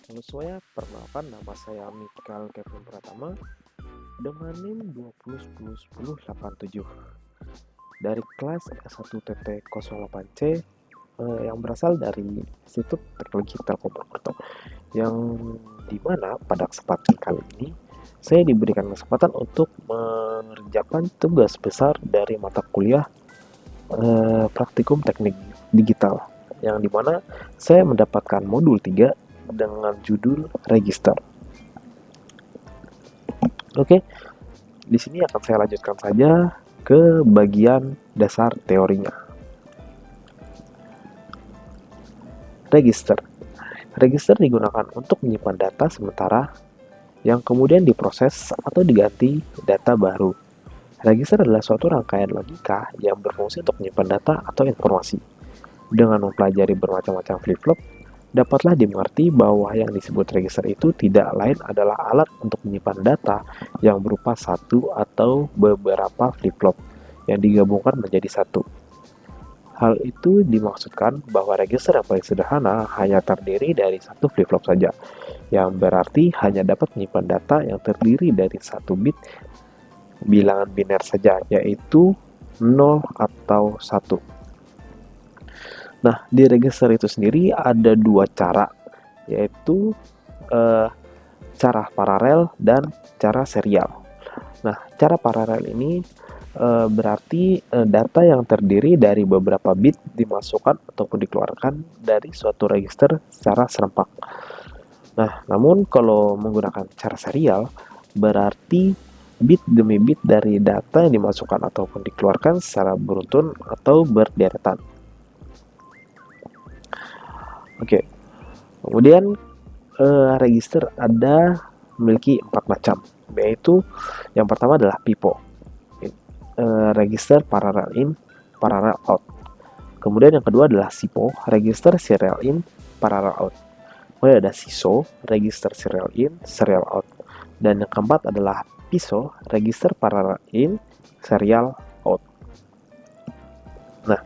Halo semuanya, perkenalkan nama saya Mikael Kevin Pratama dengan NIM 20101087 dari kelas S1TT08C yang berasal dari Institut Teknologi Telkom Purwokerto, yang dimana pada kesempatan kali ini saya diberikan kesempatan untuk mengerjakan tugas besar dari mata kuliah praktikum teknik digital, yang dimana saya mendapatkan modul 3 dengan judul register. Oke, di sini akan saya lanjutkan saja ke bagian dasar teorinya. Register. Register digunakan untuk menyimpan data sementara yang kemudian diproses atau diganti data baru. Register adalah suatu rangkaian logika yang berfungsi untuk menyimpan data atau informasi. Dengan mempelajari bermacam-macam flip-flop, dapatlah dimengerti bahwa yang disebut register itu tidak lain adalah alat untuk menyimpan data yang berupa satu atau beberapa flip-flop yang digabungkan menjadi satu. Hal itu dimaksudkan bahwa register yang paling sederhana hanya terdiri dari satu flip-flop saja, yang berarti hanya dapat menyimpan data yang terdiri dari satu bit bilangan biner saja, yaitu 0 atau 1. Nah, di register itu sendiri ada dua cara, yaitu cara paralel dan cara serial. Nah, cara paralel ini berarti data yang terdiri dari beberapa bit dimasukkan ataupun dikeluarkan dari suatu register secara serempak. Nah, namun kalau menggunakan cara serial, berarti bit demi bit dari data yang dimasukkan ataupun dikeluarkan secara beruntun atau berderetan. Oke, kemudian register ada memiliki 4 macam, yaitu yang pertama adalah PIPO, register parallel in, parallel out. Kemudian yang kedua adalah SIPO, register serial in, parallel out. Kemudian ada SISO, register serial in, serial out. Dan yang keempat adalah PISO, register parallel in, serial out. Nah,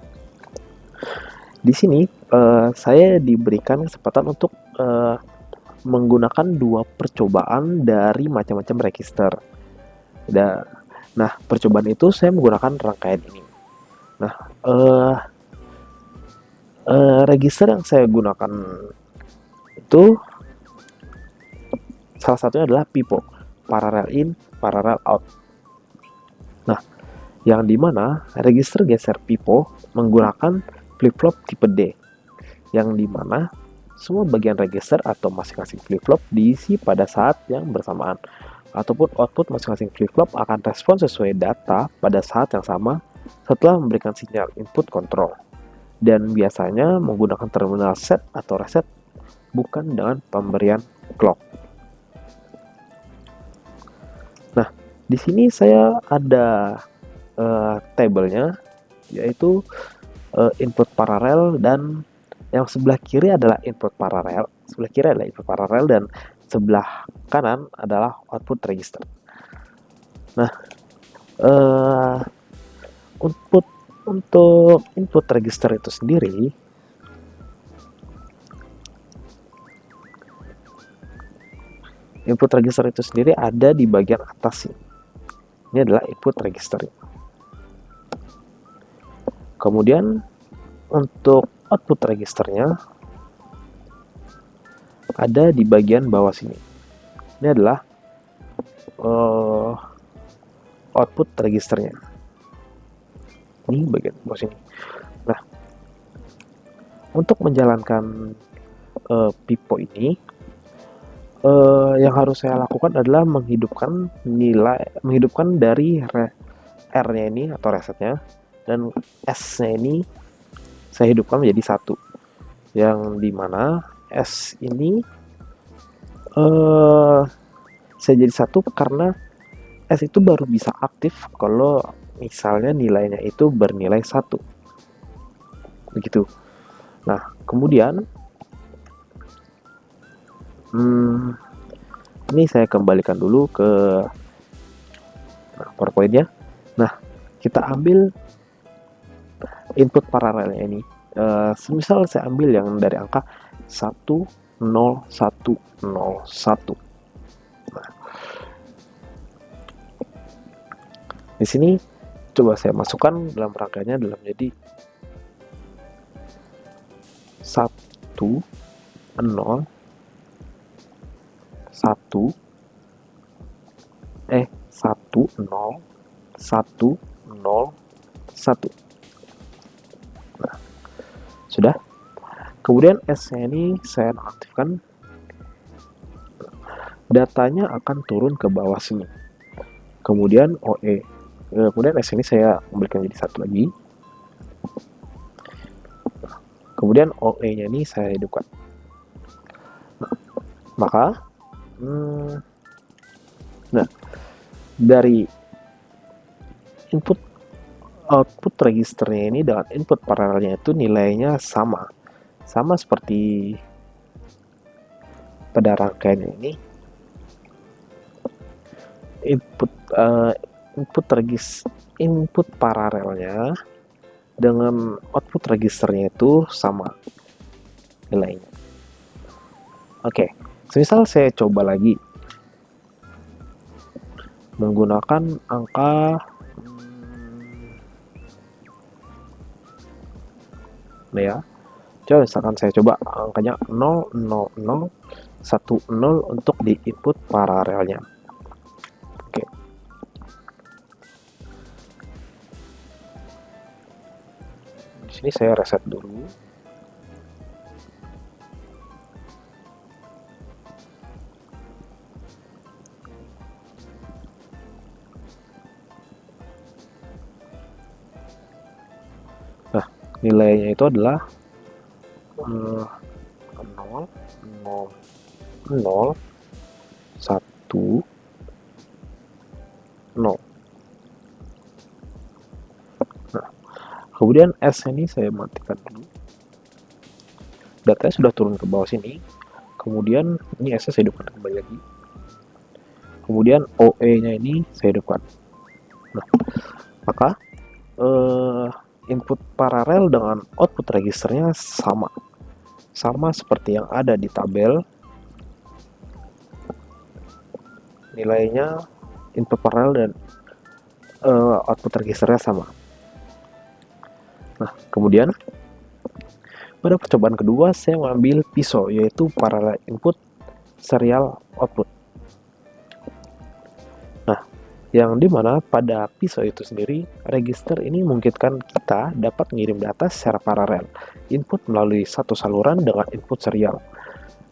di sini saya diberikan kesempatan untuk menggunakan dua percobaan dari macam-macam register. Nah, percobaan itu saya menggunakan rangkaian ini. Nah, register yang saya gunakan itu salah satunya adalah PIPO, parallel in, parallel out. Nah, yang dimana register geser PIPO menggunakan flip-flop tipe D, yang dimana semua bagian register atau masing-masing flip-flop diisi pada saat yang bersamaan, ataupun output masing-masing flip-flop akan respon sesuai data pada saat yang sama setelah memberikan sinyal input kontrol, dan biasanya menggunakan terminal set atau reset, bukan dengan pemberian clock. Nah, di sini saya ada tabelnya, yaitu input paralel, dan yang sebelah kiri adalah input paralel, dan sebelah kanan adalah output register. Nah, untuk input register itu sendiri, ada di bagian atas ini. Ini adalah input register. Kemudian untuk output registernya ada di bagian bawah sini. Ini adalah output registernya. Ini bagian bawah sini. Nah, untuk menjalankan PIPO ini, yang harus saya lakukan adalah menghidupkan dari R-nya ini atau resetnya, dan S-nya ini saya hidupkan menjadi 1, yang dimana S ini saya jadi 1 karena S itu baru bisa aktif kalau misalnya nilainya itu bernilai 1, begitu. Nah, kemudian ini saya kembalikan dulu ke PowerPoint-nya. Nah, kita ambil input paralelnya ini. Semisal saya ambil yang dari angka 1, 0101. Nah, di sini coba saya masukkan dalam rangkaiannya dalam jadi 1 0 1 1 0 1 0 1. Nah, sudah. Kemudian S-nya ini saya aktifkan. Datanya akan turun ke bawah sini. Kemudian OE. Kemudian S ini saya kembalikan jadi satu lagi. Kemudian OE-nya ini saya hidupkan. Maka dari input output registernya ini dengan input paralelnya itu nilainya sama seperti pada rangkaian ini. Input paralelnya dengan output registernya itu sama nilainya. Oke, misal saya coba lagi menggunakan angka ya. Coba misalkan saya coba angkanya 00010 untuk di input paralelnya. Oke. Di sini saya reset dulu. Nah, nilainya itu adalah 0 0 0 1 0. Nah, kemudian S ini saya matikan dulu. Datanya sudah turun ke bawah sini. Kemudian ini S saya hidupkan kembali lagi. Kemudian OE-nya ini saya hidupkan. Nah, maka input paralel dengan output registernya sama seperti yang ada di tabel. Nilainya input paralel dan output registernya sama. Nah, kemudian pada percobaan kedua saya mengambil PISO, yaitu parallel input serial output. Nah, yang dimana pada PISO itu sendiri, register ini memungkinkan kita dapat mengirim data secara paralel, input melalui satu saluran dengan input serial.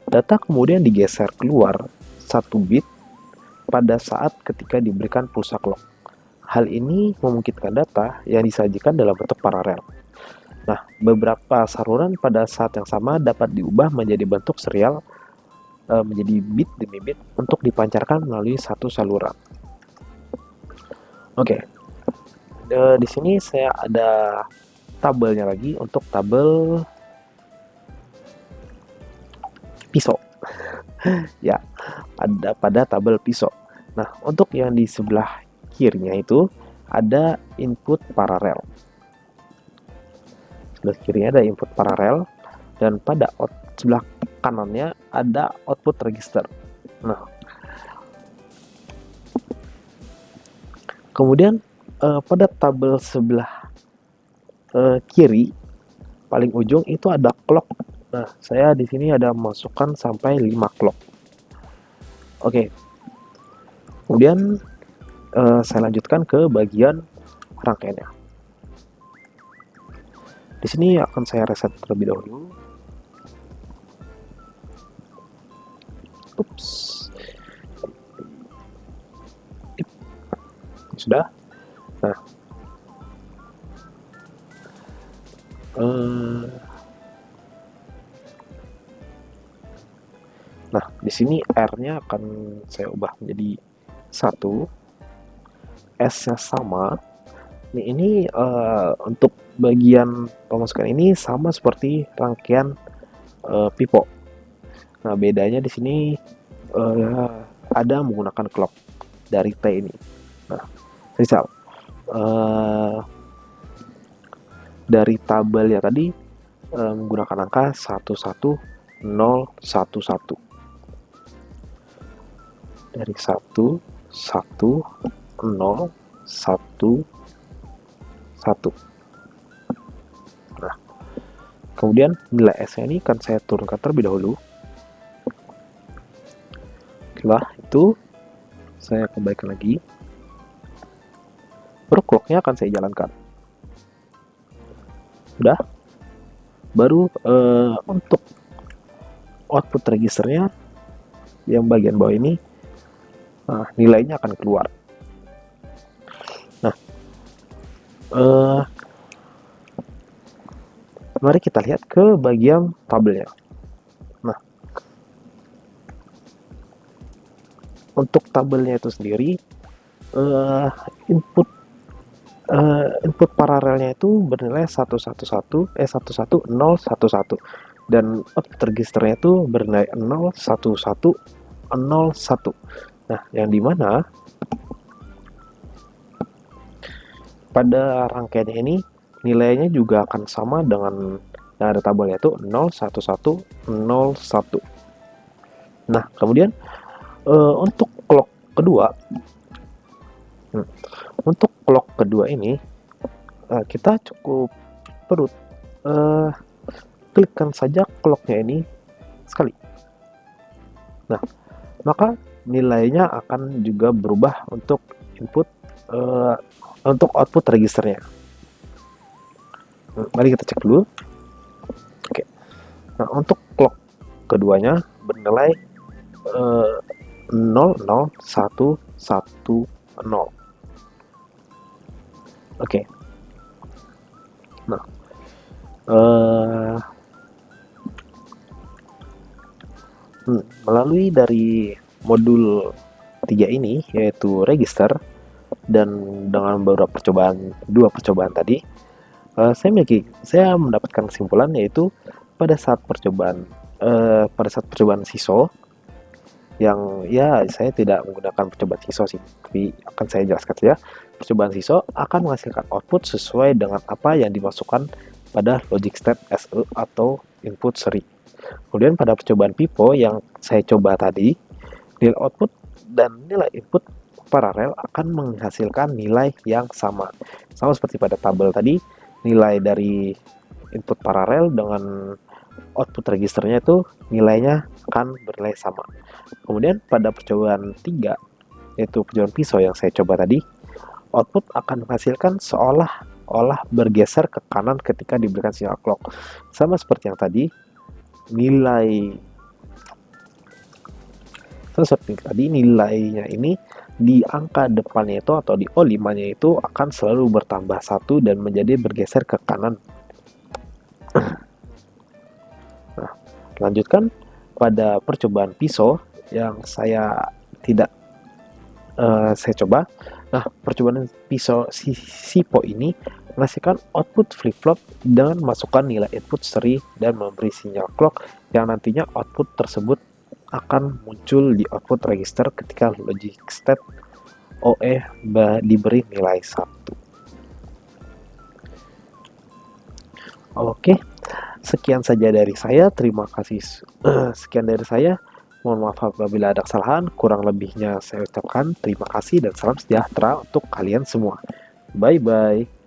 Data kemudian digeser keluar 1 bit pada saat ketika diberikan pulsa clock. Hal ini memungkinkan data yang disajikan dalam bentuk paralel. Nah, beberapa saluran pada saat yang sama dapat diubah menjadi bentuk serial, menjadi bit demi bit untuk dipancarkan melalui satu saluran. Oke, di sini saya ada tabelnya lagi untuk tabel PISO. Ya, ada pada tabel PISO. Nah, untuk yang di sebelah kirinya itu ada input paralel. Sebelah kirinya ada input paralel dan pada sebelah kanannya ada output register. Nah, kemudian pada tabel sebelah kiri paling ujung itu ada clock. Nah, saya di sini ada masukkan sampai 5 clock. Oke. Kemudian saya lanjutkan ke bagian rangkaiannya. Di sini akan saya reset terlebih dahulu. Ups. Sudah. Nah, nah, di sini R-nya akan saya ubah menjadi 1, S-nya sama. Ini untuk bagian pemasukan ini sama seperti rangkaian pipo. Nah, bedanya di sini ada menggunakan clock dari T ini. Nah, misal dari tabel ya tadi menggunakan angka 1101 0, 1, 1. Dari 1, 1, 0, 1, 1. Nah, kemudian nilai S-nya ini akan saya turunkan terlebih dahulu. Setelah itu, saya kembalikan lagi. Baru clock-nya akan saya jalankan. Udah. Baru untuk output registernya yang bagian bawah ini, nilainya akan keluar. Nah, mari kita lihat ke bagian tabelnya. Nah, untuk tabelnya itu sendiri, input paralelnya itu bernilai 111 11011 dan output registernya itu bernilai 01101. Nah, yang dimana pada rangkaian ini nilainya juga akan sama dengan yang ada tabelnya itu 01101. Nah, kemudian untuk clock kedua ini kita cukup perlu klikkan saja clocknya ini sekali. Nah, maka nilainya akan juga berubah untuk untuk output registernya. Mari kita cek dulu. Oke. Nah, untuk clock keduanya bernilai 00110. Oke. Nah, melalui dari modul 3 ini, yaitu register, dan dengan beberapa dua percobaan tadi, saya mendapatkan kesimpulan, yaitu pada saat percobaan SISO, yang ya saya tidak menggunakan percobaan SISO sih, tapi akan saya jelaskan saja. Percobaan SISO akan menghasilkan output sesuai dengan apa yang dimasukkan pada logic state SE atau input seri. Kemudian pada percobaan PIPO yang saya coba tadi, nilai output dan nilai input paralel akan menghasilkan nilai yang sama. Sama seperti pada tabel tadi, nilai dari input paralel dengan output registernya itu nilainya akan bernilai sama. Kemudian pada percobaan 3, yaitu percobaan PISO yang saya coba tadi, output akan menghasilkan seolah-olah bergeser ke kanan ketika diberikan sinyal clock. Sama seperti yang tadi, nilainya ini di angka depannya itu atau di O5-nya itu akan selalu bertambah 1 dan menjadi bergeser ke kanan. Nah, lanjutkan pada percobaan PISO yang saya coba. Nah, percobaan PISO SIPO ini menghasilkan output flip-flop dengan masukkan nilai input seri dan memberi sinyal clock yang nantinya output tersebut akan muncul di output register ketika logic state OE diberi nilai 1. Oke, sekian saja dari saya. Terima kasih. Sekian dari saya. Mohon maaf apabila ada kesalahan. Kurang lebihnya saya ucapkan terima kasih dan salam sejahtera untuk kalian semua. Bye-bye.